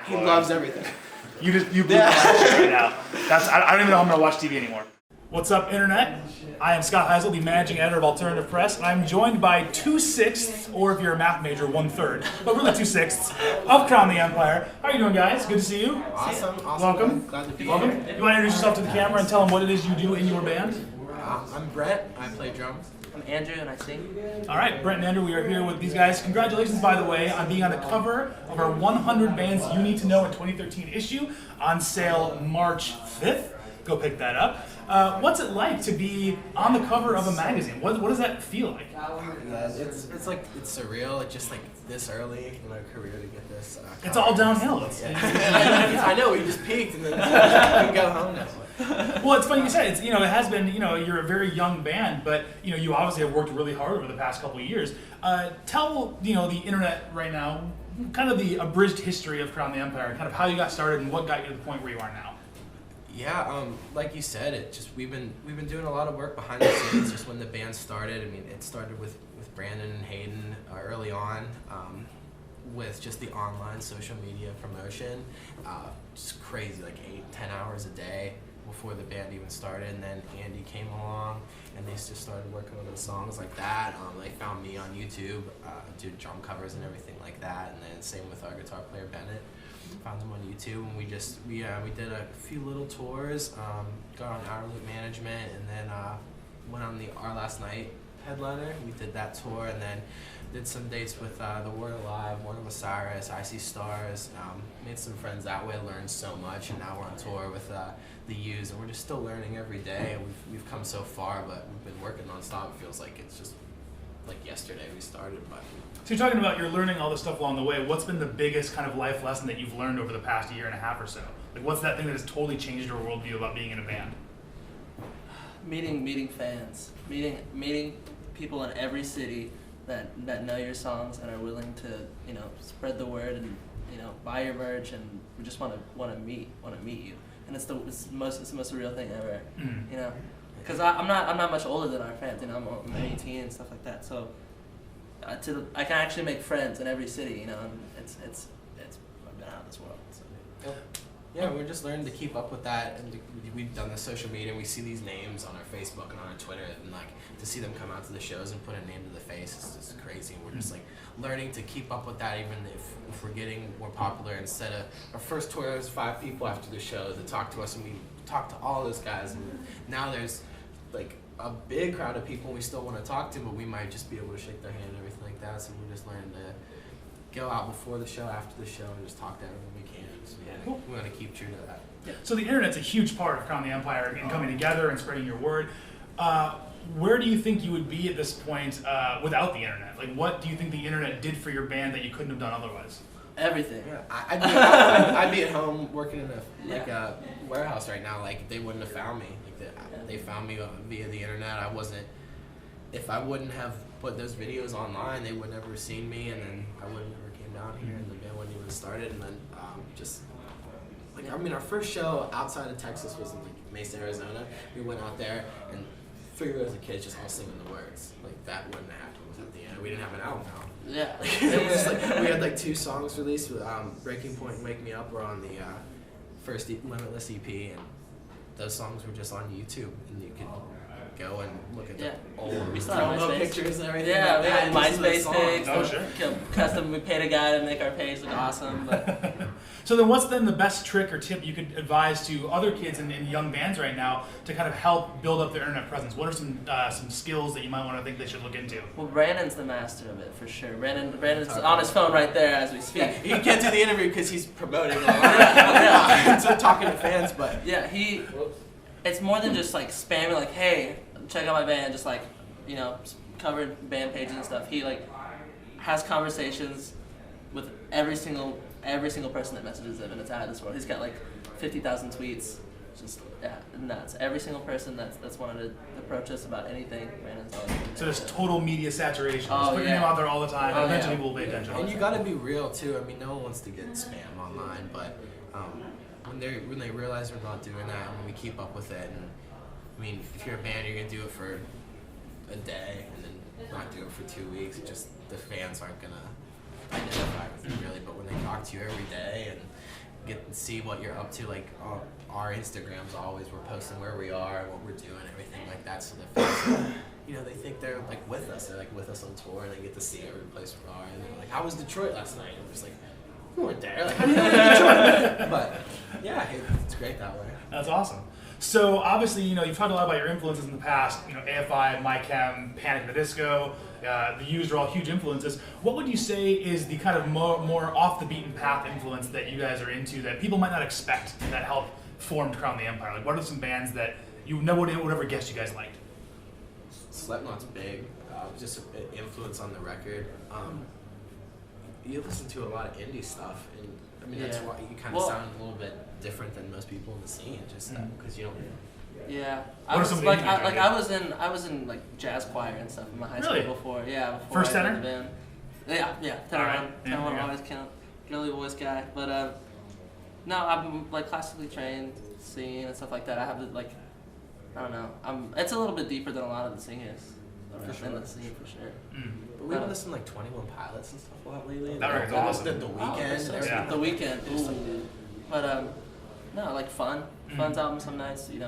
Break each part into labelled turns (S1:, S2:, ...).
S1: He loves everything.
S2: You blew my shit right now. I don't even know how I'm gonna watch TV anymore. What's up, Internet? I am Scott Heisel, the managing editor of Alternative Press, and I'm joined by 2/6, or if you're a math major, 1/3, but really 2/6 of Crown the Empire. How are you doing, guys? Good to see you.
S1: Awesome.
S2: Welcome.
S1: Glad to be
S2: Welcome.
S1: here.
S2: You want to introduce yourself to the camera and tell them what it is you do in your band?
S1: I'm Brett. I play drums.
S3: I'm Andrew and I sing.
S2: All right, Brett and Andrew, we are here with these guys. Congratulations, by the way, on being on the cover of our 100 Bands You Need to Know in 2013 issue, on sale March 5th. Go pick that up. What's it like to be on the cover of a magazine? What does that feel like?
S1: Yeah, it's surreal. It's just like this early in our career to get this.
S2: It's all downhill.
S1: I know, we just peaked and then we can go home now.
S2: Well, it's funny you said it has been, you're a very young band, but you obviously have worked really hard over the past couple of years. Tell the internet right now kind of the abridged history of Crown the Empire, kind of how you got started and what got you to the point where you are now.
S1: Yeah, like you said, we've been doing a lot of work behind the scenes just when the band started. I mean, it started with Brandon and Hayden early on, with just the online social media promotion, just crazy, like 8-10 hours a day before the band even started. And then Andy came along and they just started working on the songs like that. They found me on YouTube, doing drum covers and everything like that. And then same with our guitar player Bennett. Found them on YouTube, and we did a few little tours, got on Our Loop Management, and then went on the Our Last Night headliner. We did that tour, and then did some dates with The Word Alive, Morning of Osiris, I See Stars, made some friends that way, learned so much, and now we're on tour with the U's, and we're just still learning every day. We've come so far, but we've been working nonstop. It feels like it's just like yesterday we started, but.
S2: So you're talking about you're learning all this stuff along the way. What's been the biggest kind of life lesson that you've learned over the past year and a half or so? Like, what's that thing that has totally changed your worldview about being in a band?
S3: Meeting fans, meeting people in every city that know your songs and are willing to spread the word and buy your merch, and we just want to meet you. And it's the most real thing ever. Because I'm not much older than our fans. I'm 18 and stuff like that. So. I can actually make friends in every city, and it's I've been out of this world. So.
S1: Yeah, we're just learning to keep up with that, and we've done the social media, and we see these names on our Facebook and on our Twitter, and like to see them come out to the shows and put a name to the face is just crazy. And we're just like learning to keep up with that, even if we're getting more popular. Instead of our first tour, there was 5 people after the show that talked to us, and we talked to all those guys, and now there's like a big crowd of people we still want to talk to, but we might just be able to shake their hand and everything like that. So we're just learning to go out before the show, after the show, and just talk to everyone we can. So we're going to keep true to that.
S2: Yeah. So the internet's a huge part of Crown the Empire and coming together and spreading your word. Where do you think you would be at this point without the internet? Like, what do you think the internet did for your band that you couldn't have done otherwise?
S3: Everything.
S1: Yeah, I'd be at home working in a warehouse right now. Like, they wouldn't have found me. They found me via the internet. If I wouldn't have put those videos online, they would never have seen me, and then I wouldn't have ever came down here, and the band wouldn't even started. And then our first show outside of Texas was in Mesa, Arizona. We went out there, and 3 rows of kids just all singing the words. Like, that wouldn't have happened without the end. We didn't have an album out.
S3: Yeah.
S1: It was we had 2 songs released with Breaking Point and Wake Me Up were on the first Limitless EP, and those songs were just on YouTube, and you could go and look at the old promo pictures and everything.
S3: Yeah,
S1: like that.
S3: we had MySpace page.
S2: Oh, sure.
S3: Custom, we paid a guy to make our page look awesome. But
S2: So then what's then the best trick or tip you could advise to other kids in young bands right now to kind of help build up their internet presence? What are some skills that you might want to think they should look into?
S3: Well, Brandon's the master of it for sure. Brandon's on his phone right there as we speak.
S1: Yeah, he can't do the interview because he's promoting online. So talking to fans, but
S3: yeah, it's more than just like spamming like, hey, check out my band, just like covered band pages and stuff. He has conversations with every single person that messages him, and it's out of this world. He's got 50,000 tweets, just nuts. Every single person that's wanted to approach us about anything, Brandon's always been there.
S2: So there's total media saturation.
S3: Oh,
S2: Just putting
S3: yeah.
S2: them out there all the time, and eventually
S3: yeah.
S2: people will pay attention.
S1: and you got to be real too. I mean, no one wants to get spam online, but when they realize we're not doing that, and when we keep up with it, and I mean, if you're a band, you're gonna do it for a day, and then not do it for 2 weeks, just the fans aren't gonna identify with you really. But when they talk to you every day and get to see what you're up to, like our Instagrams always we're posting where we are, what we're doing, everything like that. So the fans, they think they're like with us. They're like with us on tour, and they get to see every place we are. And they're like, "How was Detroit last night?" And we're just like, "We weren't there." Like, how do you know Detroit? But yeah, it's great that way.
S2: That's awesome. So obviously, you've talked a lot about your influences in the past. AFI, MyChem, Panic! At the Disco, The Used are all huge influences. What would you say is the kind of more off the beaten path influence that you guys are into that people might not expect that helped form Crown the Empire? Like, what are some bands that nobody would ever guess you guys liked?
S1: Slipknot's big, just an influence on the record. You listen to a lot of indie stuff, and I mean that's why you kind of sound a little bit different than most people in the scene, just because you don't.
S3: Yeah,
S2: I was
S3: I was in like jazz choir and stuff in my high
S2: Really?
S3: school before. Yeah, before
S2: First
S3: I joined
S2: tenor?
S3: the band. Yeah, tenor
S2: All right.
S3: one.
S2: Yeah,
S3: Tenor one
S2: yeah.
S3: always count. Girly voice guy, but no, I'm like classically trained, singing and stuff like that. I have I don't know. It's a little bit deeper than a lot of the singers. In the scene for sure.
S1: But we've listened to like 21 Pilots and stuff a lot lately.
S2: That record's awesome.
S1: The Weeknd.
S3: Oh,
S2: Yeah.
S3: The Weeknd. Ooh. But no, like Fun. Fun's album some nights. We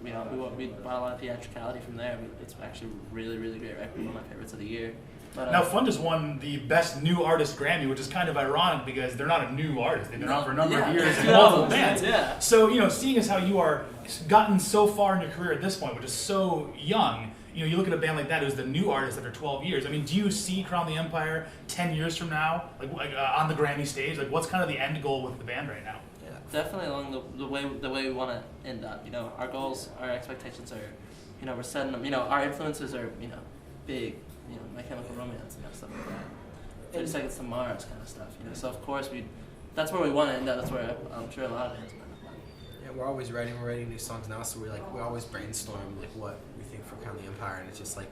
S3: brought a lot of theatricality from there. It's actually a really, really great record. One of my favorites of the year. But,
S2: Now, Fun just won the Best New Artist Grammy, which is kind of ironic because they're not a new artist. They've been out for a number of years and multiple bands.
S3: Yeah.
S2: So, seeing as how you are gotten so far in your career at this point, which is so young, you look at a band like that who's the new artist after 12 years. I mean, do you see Crown the Empire 10 years from now, like on the Grammy stage? Like, what's kind of the end goal with the band right now?
S3: Yeah, definitely along the way we want to end up. Our goals, our expectations are, we're setting them. Our influences are, big. My Chemical Romance and stuff like that. 30 Seconds to Mars kind of stuff. So of course that's where we want to end up. That's where I'm sure a lot of bands want to end up.
S1: Yeah, we're always writing. We're writing new songs now, so we always brainstorm like what we think for Crown the Empire, and it's just like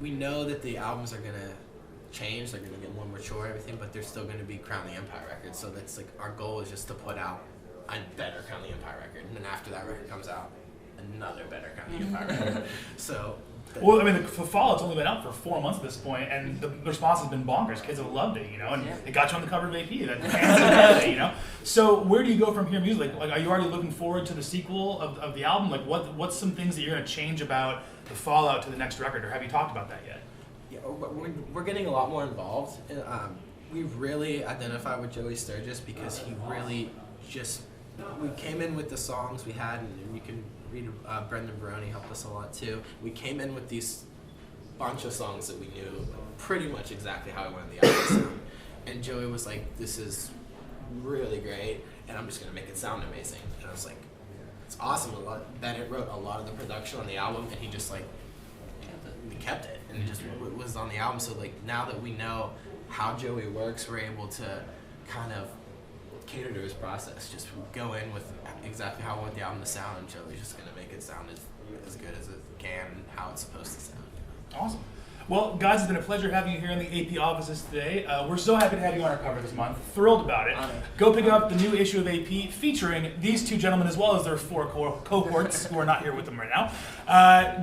S1: we know that the albums are gonna change. They're gonna get more mature, and everything, but they're still gonna be Crown the Empire records. So that's like our goal is just to put out a better Crown the Empire record, and then after that record comes out, another better Crown the Empire record. So.
S2: Well, I mean, the Fallout's only been out for 4 months at this point, and the response has been bonkers. Kids have loved it, and it got you on the cover of AP. That fans have it, So where do you go from here musically? Like, are you already looking forward to the sequel of the album? Like, what's some things that you're going to change about the Fallout to the next record, or have you talked about that yet?
S1: Yeah, we're getting a lot more involved. We've really identified with Joey Sturgis because he really we came in with the songs we had, and you can read Brendan Baroni helped us a lot too. We came in with these bunch of songs that we knew pretty much exactly how we wanted the album to sound. And Joey was like, "This is really great, and I'm just gonna make it sound amazing." And I was like, "It's awesome." Bennett wrote a lot of the production on the album, and he just we kept it, and it just was on the album. So now that we know how Joey works, we're able to kind of cater to his process. Just go in with exactly how I want the album to sound, and Joey's just gonna make it sound as good as it can and how it's supposed to sound.
S2: Awesome. Well, guys, it's been a pleasure having you here in the AP offices today. We're so happy to have you on our cover this month. Thrilled about it. Go pick up the new issue of AP featuring these two gentlemen as well as their 4 cohorts who are not here with them right now.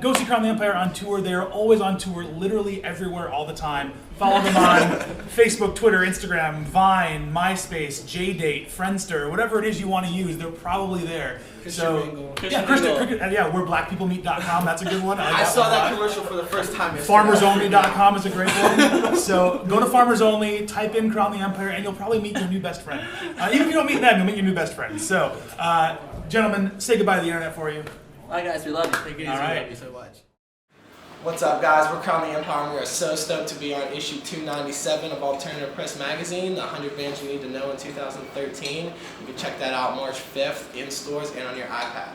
S2: Go see Crown the Empire on tour. They are always on tour, literally everywhere, all the time. Follow them on Facebook, Twitter, Instagram, Vine, MySpace, JDate, Friendster, whatever it is you want to use. They're probably there. We're blackpeoplemeet.com. That's a good one.
S1: I saw that commercial for the first time yesterday.
S2: FarmersOnly.com is a great one. So go to Farmers Only, type in Crown the Empire, and you'll probably meet your new best friend. Even if you don't meet them, you'll meet your new best friend. So, gentlemen, say goodbye to the internet for you.
S3: Bye, guys. We love you.
S1: Take it easy.
S2: All right.
S1: We love you so much. What's up, guys? We're Crown the Empire, and we are so stoked to be on issue 297 of Alternative Press Magazine, the 100 bands you need to know in 2013. You can check that out March 5th in stores and on your iPad.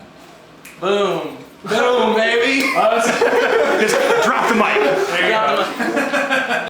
S3: Boom.
S1: Boom, baby!
S2: Just drop the mic. There you go.